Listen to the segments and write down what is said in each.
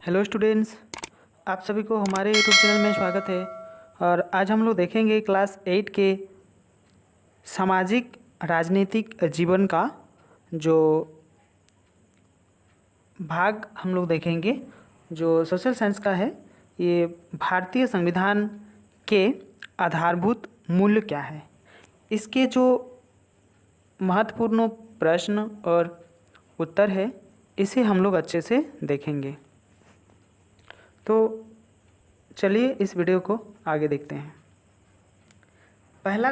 Hello students, आप सभी को हमारे यूट्यूब चैनल में स्वागत है। और आज हम लोग देखेंगे क्लास 8 के सामाजिक राजनीतिक जीवन का जो भाग हम लोग देखेंगे, जो सोशल साइंस का है। ये भारतीय संविधान के आधारभूत मूल्य क्या है, इसके जो महत्वपूर्ण प्रश्न और उत्तर है, इसे हम लोग अच्छे से देखेंगे। तो चलिए इस वीडियो को आगे देखते हैं। पहला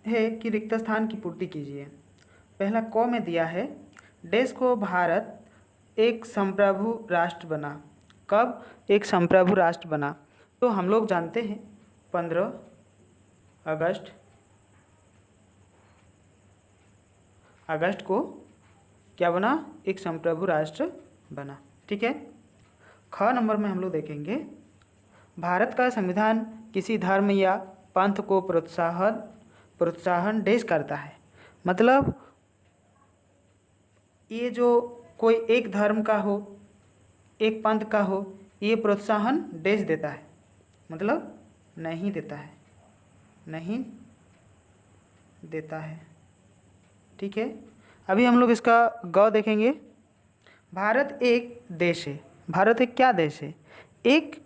है कि रिक्त स्थान की पूर्ति कीजिए। पहला क में दिया है, देश को भारत एक संप्रभु राष्ट्र बना। कब एक संप्रभु राष्ट्र बना? तो हम लोग जानते हैं 15 अगस्त को क्या बना? एक संप्रभु राष्ट्र बना। ठीक है। ख नंबर में हम लोग देखेंगे, भारत का संविधान किसी धर्म या पंथ को प्रोत्साहन देश करता है। मतलब ये जो कोई एक धर्म का हो, एक पंथ का हो, ये प्रोत्साहन देश देता है, मतलब नहीं देता है, नहीं देता है। ठीक है। अभी हम लोग इसका ग देखेंगे। भारत एक देश है। भारत एक क्या देश है? एक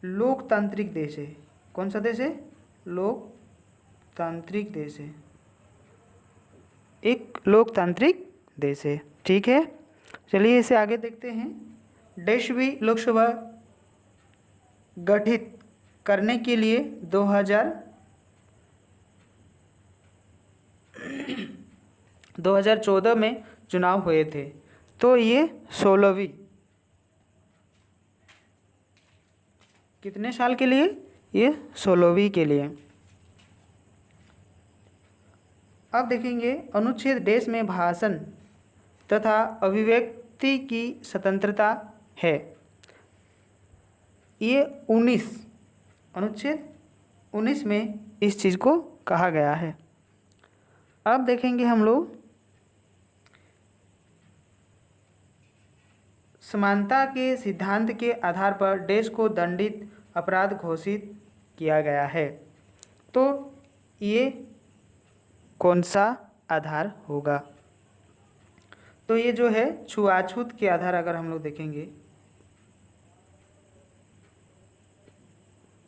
लोकतांत्रिक देश है। कौन सा देश है? लोकतांत्रिक देश है। एक लोकतांत्रिक देश है। ठीक है। चलिए इसे आगे देखते हैं। देशवी लोकसभा गठित करने के लिए 2014 में चुनाव हुए थे। तो ये 16वीं, कितने साल के लिए? ये 16वीं के लिए। अब देखेंगे, अनुच्छेद देश में भाषण तथा अभिव्यक्ति की स्वतंत्रता है। ये अनुच्छेद 19 में इस चीज़ को कहा गया है। अब देखेंगे हम लोग, समानता के सिद्धांत के आधार पर देश को दंडित अपराध घोषित किया गया है। तो ये कौन सा आधार होगा? तो ये जो है छुआछूत के आधार, अगर हम लोग देखेंगे,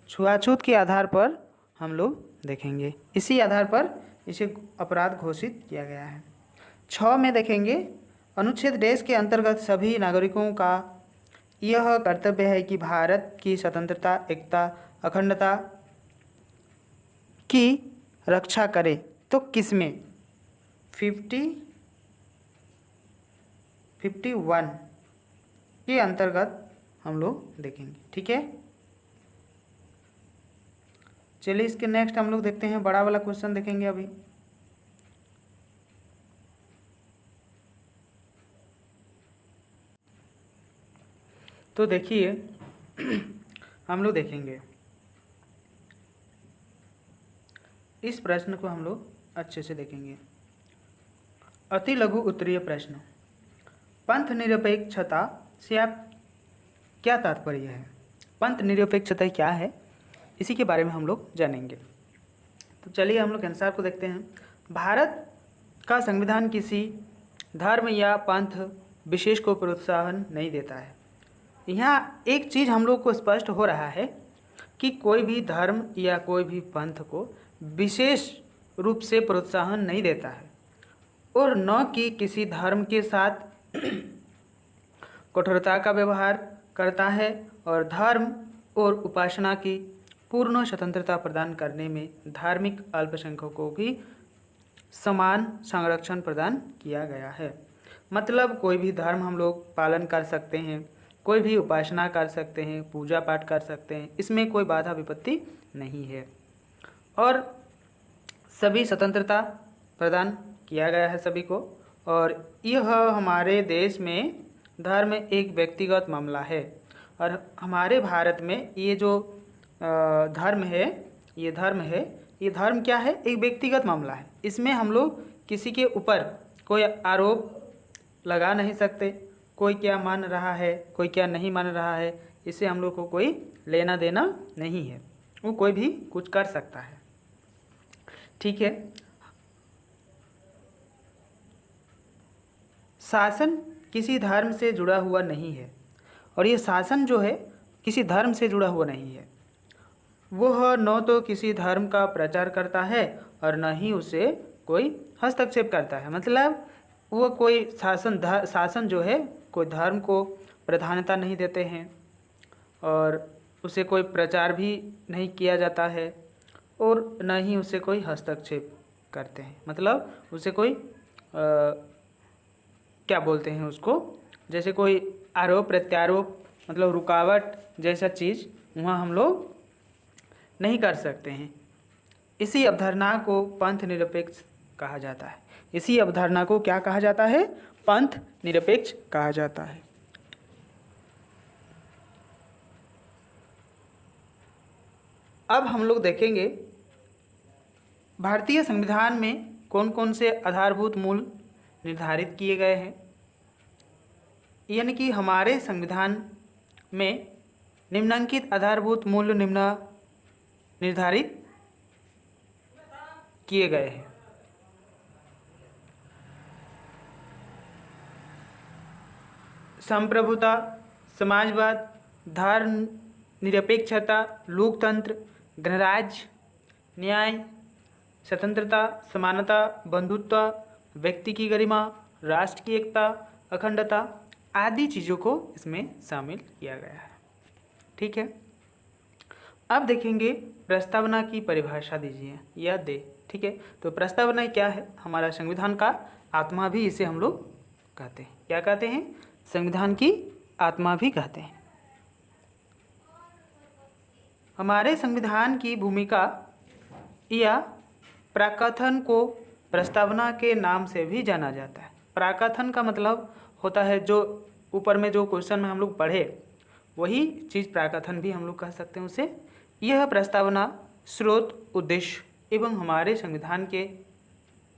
छुआछूत के आधार पर हम लोग देखेंगे, इसी आधार पर इसे अपराध घोषित किया गया है। 6 में देखेंगे, अनुच्छेद देश के अंतर्गत सभी नागरिकों का यह कर्तव्य है कि भारत की स्वतंत्रता, एकता, अखंडता की रक्षा करे। तो किसमें? 51 के अंतर्गत हम लोग देखेंगे। ठीक है। चलिए इसके नेक्स्ट हम लोग देखते हैं, बड़ा वाला क्वेश्चन देखेंगे अभी। तो देखिए हम लोग देखेंगे, इस प्रश्न को हम लोग अच्छे से देखेंगे। अति लघु उत्तरीय प्रश्न, पंथ निरपेक्षता से आप क्या तात्पर्य है? पंथ निरपेक्षता क्या है, इसी के बारे में हम लोग जानेंगे। तो चलिए हम लोग आंसर को देखते हैं। भारत का संविधान किसी धर्म या पंथ विशेष को प्रोत्साहन नहीं देता है। यहाँ एक चीज़ हम लोग को स्पष्ट हो रहा है कि कोई भी धर्म या कोई भी पंथ को विशेष रूप से प्रोत्साहन नहीं देता है, और न कि किसी धर्म के साथ कठोरता का व्यवहार करता है, और धर्म और उपासना की पूर्ण स्वतंत्रता प्रदान करने में धार्मिक अल्पसंख्यकों को भी समान संरक्षण प्रदान किया गया है। मतलब कोई भी धर्म हम लोग पालन कर सकते हैं, कोई भी उपासना कर सकते हैं, पूजा पाठ कर सकते हैं, इसमें कोई बाधा विपत्ति नहीं है, और सभी स्वतंत्रता प्रदान किया गया है सभी को। और यह हमारे देश में धर्म एक व्यक्तिगत मामला है, और हमारे भारत में ये जो धर्म है, ये धर्म क्या है? एक व्यक्तिगत मामला है। इसमें हम लोग किसी के ऊपर कोई आरोप लगा नहीं सकते, कोई क्या मान रहा है, कोई क्या नहीं मान रहा है, इससे हम लोग को कोई लेना देना नहीं है। वो कोई भी कुछ कर सकता है। ठीक है। शासन किसी धर्म से जुड़ा हुआ नहीं है, और ये शासन जो है किसी धर्म से जुड़ा हुआ नहीं है। वह न तो किसी धर्म का प्रचार करता है और न ही उसे कोई हस्तक्षेप करता है। मतलब वो कोई शासन जो है कोई धर्म को प्राधान्यता नहीं देते हैं, और उसे कोई प्रचार भी नहीं किया जाता है, और न ही उसे कोई हस्तक्षेप करते हैं। मतलब उसे कोई क्या बोलते हैं उसको, जैसे कोई आरोप प्रत्यारोप, मतलब रुकावट जैसा चीज़ वहाँ हम लोग नहीं कर सकते हैं। इसी अवधारणा को पंथ निरपेक्ष कहा जाता है। इसी अवधारणा को क्या कहा जाता है? पंथ निरपेक्ष कहा जाता है। अब हम लोग देखेंगे भारतीय संविधान में कौन कौन से आधारभूत मूल निर्धारित किए गए हैं। यानी कि हमारे संविधान में निम्नलिखित आधारभूत मूल्य निर्धारित किए गए हैं। संप्रभुता, समाजवाद, धर्म निरपेक्षता, लोकतंत्र, गणराज्य, न्याय, स्वतंत्रता, समानता, बंधुत्व, व्यक्ति की गरिमा, राष्ट्र की एकता, अखंडता आदि चीज़ों को इसमें शामिल किया गया है। ठीक है। अब देखेंगे प्रस्तावना की परिभाषा दीजिए या दे। ठीक है। तो प्रस्तावना क्या है? हमारा संविधान का आत्मा भी इसे हम लोग कहते हैं। क्या कहते हैं? संविधान की आत्मा भी कहते हैं। हमारे संविधान की भूमिका या प्राकथन को प्रस्तावना के नाम से भी जाना जाता है। प्राकथन का मतलब होता है जो ऊपर में जो क्वेश्चन में हम लोग पढ़े वही चीज़ प्राकथन भी हम लोग कह सकते हैं उसे। यह प्रस्तावना स्रोत, उद्देश्य एवं हमारे संविधान के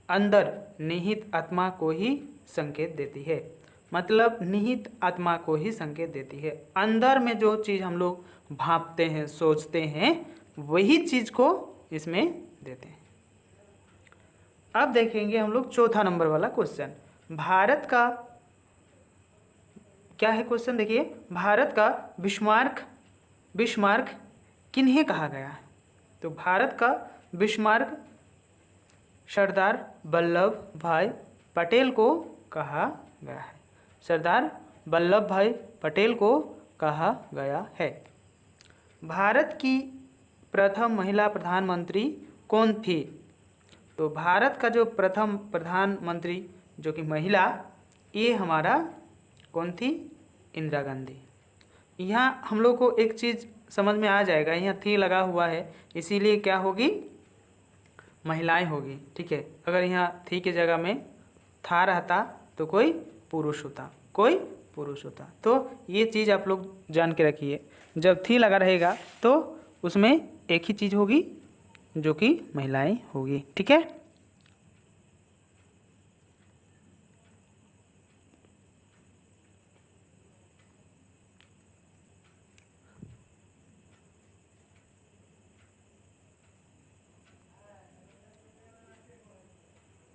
अंदर निहित आत्मा को ही संकेत देती है। मतलब निहित आत्मा को ही संकेत देती है। अंदर में जो चीज़ हम लोग भांपते हैं, सोचते हैं, वही चीज़ को इसमें देते हैं। अब देखेंगे हम लोग चौथा नंबर वाला क्वेश्चन। भारत का क्या है क्वेश्चन? देखिए, भारत का बिस्मार्क किन्हें कहा गया है? तो भारत का बिस्मार्क सरदार वल्लभ भाई पटेल को कहा गया है। सरदार वल्लभ भाई पटेल को कहा गया है। भारत की प्रथम महिला प्रधानमंत्री कौन थी? तो भारत का जो प्रथम प्रधानमंत्री जो कि महिला, ये हमारा कौन थी? इंदिरा गांधी। यहाँ हम लोग को एक चीज़ समझ में आ जाएगा, यहाँ थी लगा हुआ है, इसीलिए क्या होगी? महिलाएं होगी। ठीक है। अगर यहाँ थी की जगह में था रहता तो कोई पुरुष होता। तो ये चीज़ आप लोग जान के रखिए, जब थी लगा रहेगा तो उसमें एक ही चीज़ होगी जो कि महिलाएं होगी। ठीक है।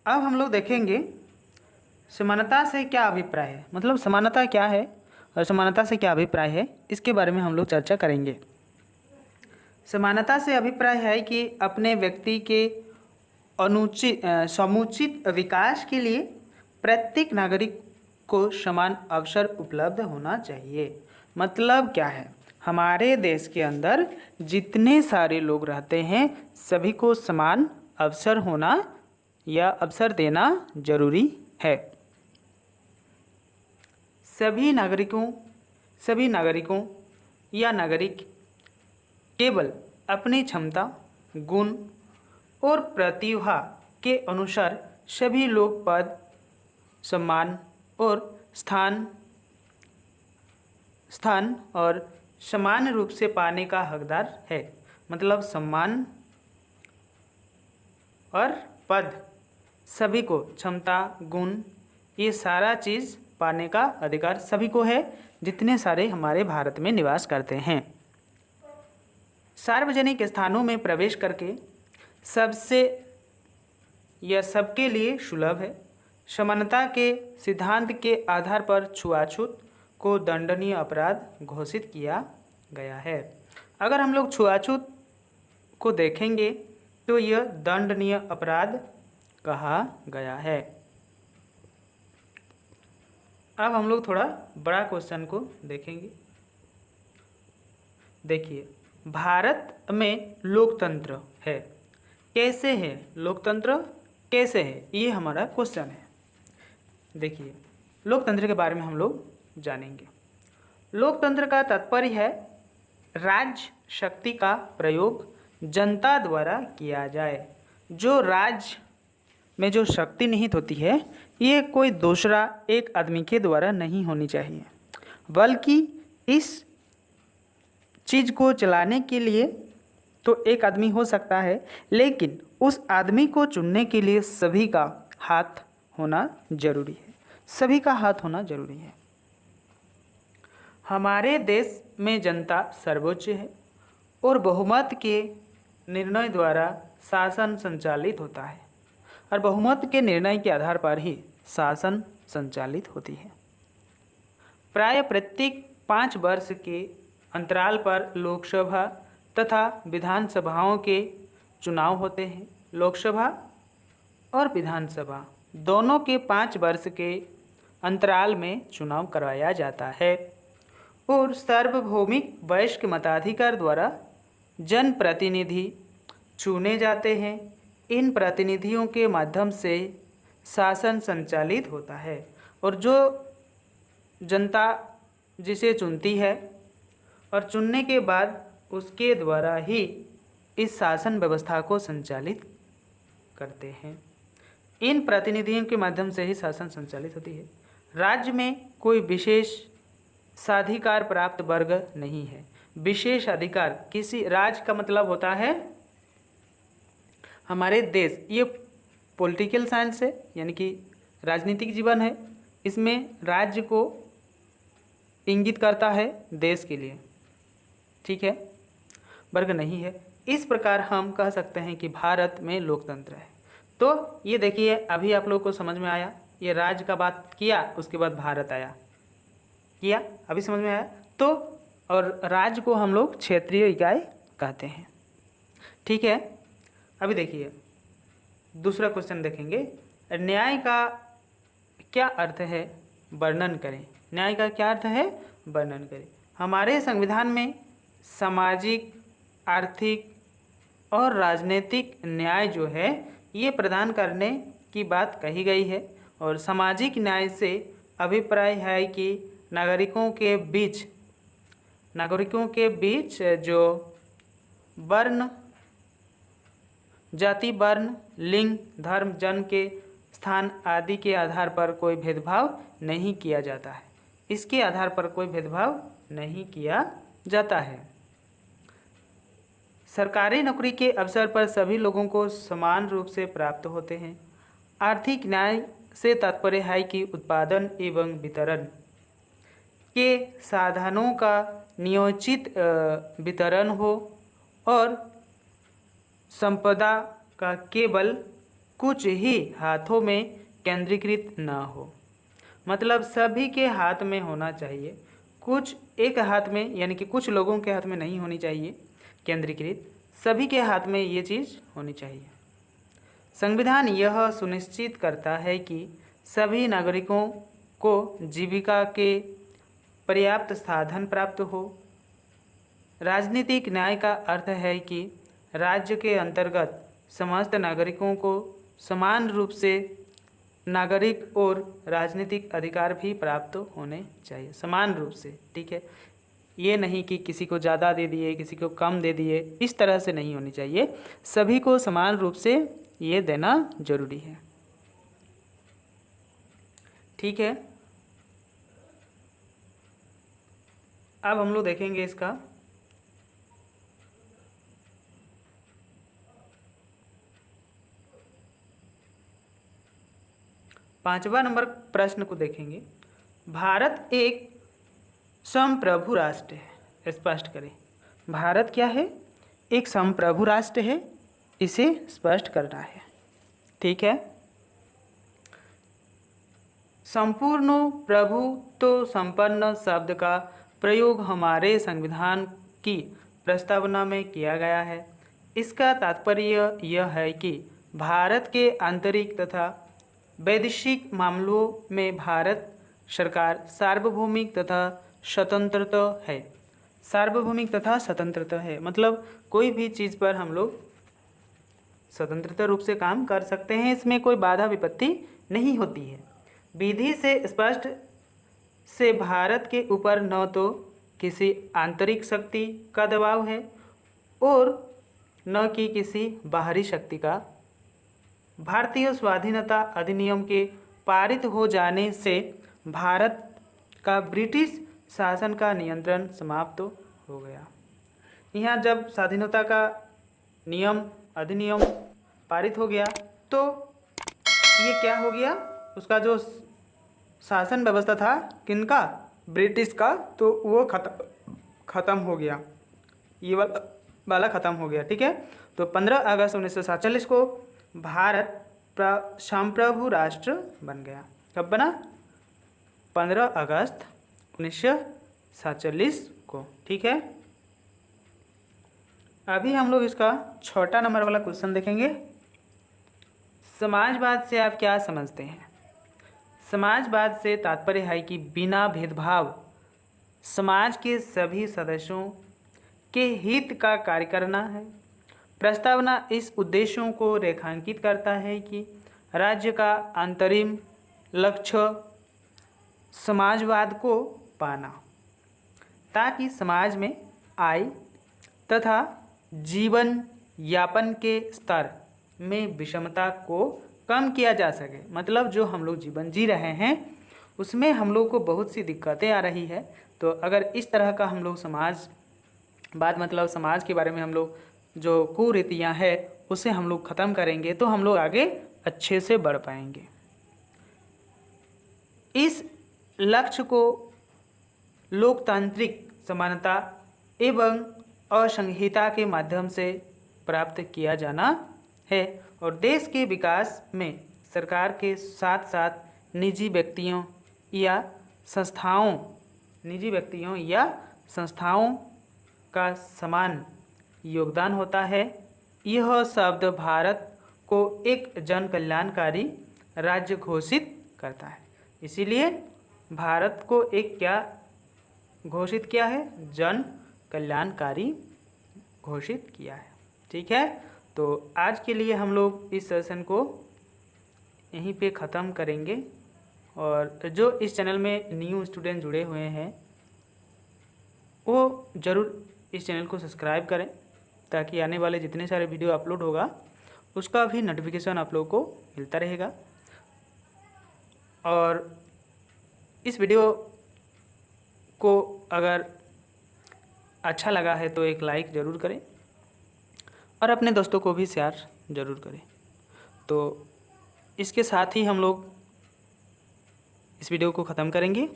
अब हम लोग देखेंगे समानता से क्या अभिप्राय है। मतलब समानता क्या है और समानता से क्या अभिप्राय है, इसके बारे में हम लोग चर्चा करेंगे। समानता से अभिप्राय है कि अपने व्यक्ति के समुचित विकास के लिए प्रत्येक नागरिक को समान अवसर उपलब्ध होना चाहिए। मतलब क्या है? हमारे देश के अंदर जितने सारे लोग रहते हैं सभी को समान अवसर होना या अवसर देना जरूरी है। सभी नागरिकों या नागरिक केवल अपनी क्षमता, गुण और प्रतिभा के अनुसार सभी लोग पद, सम्मान और स्थान और समान रूप से पाने का हकदार है। मतलब सम्मान और पद, सभी को क्षमता, गुण, ये सारा चीज़ पाने का अधिकार सभी को है, जितने सारे हमारे भारत में निवास करते हैं। सार्वजनिक स्थानों में प्रवेश करके सबसे यह सबके लिए सुलभ है। समानता के सिद्धांत के आधार पर छुआछूत को दंडनीय अपराध घोषित किया गया है। अगर हम लोग छुआछूत को देखेंगे तो यह दंडनीय अपराध कहा गया है। अब हम लोग थोड़ा बड़ा क्वेश्चन को देखेंगे। देखिए, भारत में लोकतंत्र है, कैसे है लोकतंत्र, कैसे है, ये हमारा क्वेश्चन है। देखिए, लोकतंत्र के बारे में हम लोग जानेंगे। लोकतंत्र का तात्पर्य है राज्य शक्ति का प्रयोग जनता द्वारा किया जाए। जो राज्य में जो शक्ति निहित होती है, ये कोई दूसरा एक आदमी के द्वारा नहीं होनी चाहिए, बल्कि इस चीज़ को चलाने के लिए तो एक आदमी हो सकता है, लेकिन उस आदमी को चुनने के लिए सभी का हाथ होना जरूरी है। सभी का हाथ होना जरूरी है। हमारे देश में जनता सर्वोच्च है और बहुमत के निर्णय द्वारा शासन संचालित होता है, और बहुमत के निर्णय के आधार पर ही शासन संचालित होती है। प्राय प्रत्येक 5 वर्ष के अंतराल पर लोकसभा तथा विधानसभाओं के चुनाव होते हैं। लोकसभा और विधानसभा दोनों के 5 वर्ष के अंतराल में चुनाव करवाया जाता है और सार्वभौमिक वयस्क मताधिकार द्वारा जनप्रतिनिधि चुने जाते हैं। इन प्रतिनिधियों के माध्यम से शासन संचालित होता है और जो जनता जिसे चुनती है और चुनने के बाद उसके द्वारा ही इस शासन व्यवस्था को संचालित करते हैं। इन प्रतिनिधियों के माध्यम से ही शासन संचालित होती है। राज्य में कोई विशेष साधिकार प्राप्त वर्ग नहीं है। विशेष अधिकार, किसी राज्य का मतलब होता है हमारे देश, ये पॉलिटिकल साइंस है, यानी कि राजनीतिक जीवन है। इसमें राज्य को इंगित करता है देश के लिए, ठीक है, वर्ग नहीं है। इस प्रकार हम कह सकते हैं कि भारत में लोकतंत्र है। तो ये देखिए, अभी आप लोग को समझ में आया, ये राज्य का बात किया, उसके बाद भारत आया, किया, अभी समझ में आया। तो और राज्य को हम लोग क्षेत्रीय इकाई कहते हैं, ठीक है। अभी देखिए दूसरा क्वेश्चन देखेंगे। न्याय का क्या अर्थ है, वर्णन करें। न्याय का क्या अर्थ है, वर्णन करें। हमारे संविधान में सामाजिक, आर्थिक और राजनीतिक न्याय जो है ये प्रदान करने की बात कही गई है। और सामाजिक न्याय से अभिप्राय है कि नागरिकों के बीच जो वर्ण, जाति, वर्ण, लिंग, धर्म, जन्म के स्थान आदि के आधार पर कोई भेदभाव नहीं किया जाता है। इसके आधार पर कोई भेदभाव नहीं किया जाता है। सरकारी नौकरी के अवसर पर सभी लोगों को समान रूप से प्राप्त होते हैं। आर्थिक न्याय से तात्पर्य है कि उत्पादन एवं वितरण के साधनों का नियोजित वितरण हो और संपदा का केवल कुछ ही हाथों में केंद्रीकृत न हो। मतलब सभी के हाथ में होना चाहिए, कुछ एक हाथ में, यानी कि कुछ लोगों के हाथ में नहीं होनी चाहिए केंद्रीकृत, सभी के हाथ में ये चीज़ होनी चाहिए। संविधान यह सुनिश्चित करता है कि सभी नागरिकों को जीविका के पर्याप्त साधन प्राप्त हो। राजनीतिक न्याय का अर्थ है कि राज्य के अंतर्गत समस्त नागरिकों को समान रूप से नागरिक और राजनीतिक अधिकार भी प्राप्त होने चाहिए, समान रूप से, ठीक है। ये नहीं कि किसी को ज़्यादा दे दिए, किसी को कम दे दिए, इस तरह से नहीं होनी चाहिए। सभी को समान रूप से ये देना जरूरी है, ठीक है। अब हम लोग देखेंगे इसका पांचवा नंबर प्रश्न को देखेंगे। भारत एक संप्रभु राष्ट्र है। स्पष्ट करें, भारत क्या है? एक संप्रभु राष्ट्र है, इसे स्पष्ट करना है। ठीक है। संपूर्ण प्रभुत्व संपन्न शब्द का प्रयोग हमारे संविधान की प्रस्तावना में किया गया है। इसका तात्पर्य यह है कि भारत के आंतरिक तथा वैदेशिक मामलों में भारत सरकार सार्वभौमिक तथा स्वतंत्रता है। सार्वभौमिक तथा स्वतंत्रता है मतलब कोई भी चीज़ पर हम लोग स्वतंत्रता रूप से काम कर सकते हैं, इसमें कोई बाधा विपत्ति नहीं होती है। विधि से स्पष्ट से भारत के ऊपर न तो किसी आंतरिक शक्ति का दबाव है और न कि किसी बाहरी शक्ति का। भारतीय स्वाधीनता अधिनियम के पारित हो जाने से भारत का ब्रिटिश शासन का नियंत्रण समाप्त हो गया। यहाँ जब स्वाधीनता का अधिनियम पारित हो गया तो ये क्या हो गया, उसका जो शासन व्यवस्था था किनका, ब्रिटिश का, तो वो ख़त्म हो गया, ये वाला ख़त्म हो गया। ठीक है। तो 15 अगस्त 1947 को भारत संप्रभु राष्ट्र बन गया। कब बना? 15 अगस्त 1947 को। ठीक है। अभी हम लोग इसका 6 नंबर वाला क्वेश्चन देखेंगे। समाजवाद से आप क्या समझते हैं? समाजवाद से तात्पर्य है कि बिना भेदभाव समाज के सभी सदस्यों के हित का कार्य करना है। प्रस्तावना इस उद्देश्यों को रेखांकित करता है कि राज्य का अंतरिम लक्ष्य समाजवाद को पाना, ताकि समाज में आय तथा जीवन यापन के स्तर में विषमता को कम किया जा सके। मतलब जो हम लोग जीवन जी रहे हैं उसमें हम लोग को बहुत सी दिक्कतें आ रही है, तो अगर इस तरह का हम लोग समाजवाद मतलब समाज के बारे में हम लोग जो कुरीतियाँ हैं उसे हम लोग ख़त्म करेंगे तो हम लोग आगे अच्छे से बढ़ पाएंगे। इस लक्ष्य को लोकतांत्रिक समानता एवं असंहिता के माध्यम से प्राप्त किया जाना है और देश के विकास में सरकार के साथ साथ निजी व्यक्तियों या संस्थाओं का समान योगदान होता है। यह शब्द भारत को एक जन कल्याणकारी राज्य घोषित करता है। इसीलिए भारत को एक क्या घोषित किया है? जन कल्याणकारी घोषित किया है। ठीक है। तो आज के लिए हम लोग इस सेशन को यहीं पे ख़त्म करेंगे और जो इस चैनल में न्यू स्टूडेंट जुड़े हुए हैं वो ज़रूर इस चैनल को सब्सक्राइब करें ताकि आने वाले जितने सारे वीडियो अपलोड होगा उसका भी नोटिफिकेशन आप लोगों को मिलता रहेगा। और इस वीडियो को अगर अच्छा लगा है तो एक लाइक ज़रूर करें और अपने दोस्तों को भी शेयर ज़रूर करें। तो इसके साथ ही हम लोग इस वीडियो को ख़त्म करेंगे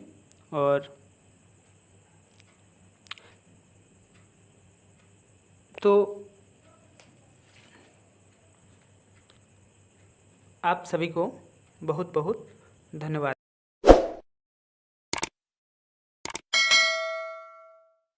और तो आप सभी को बहुत बहुत धन्यवाद।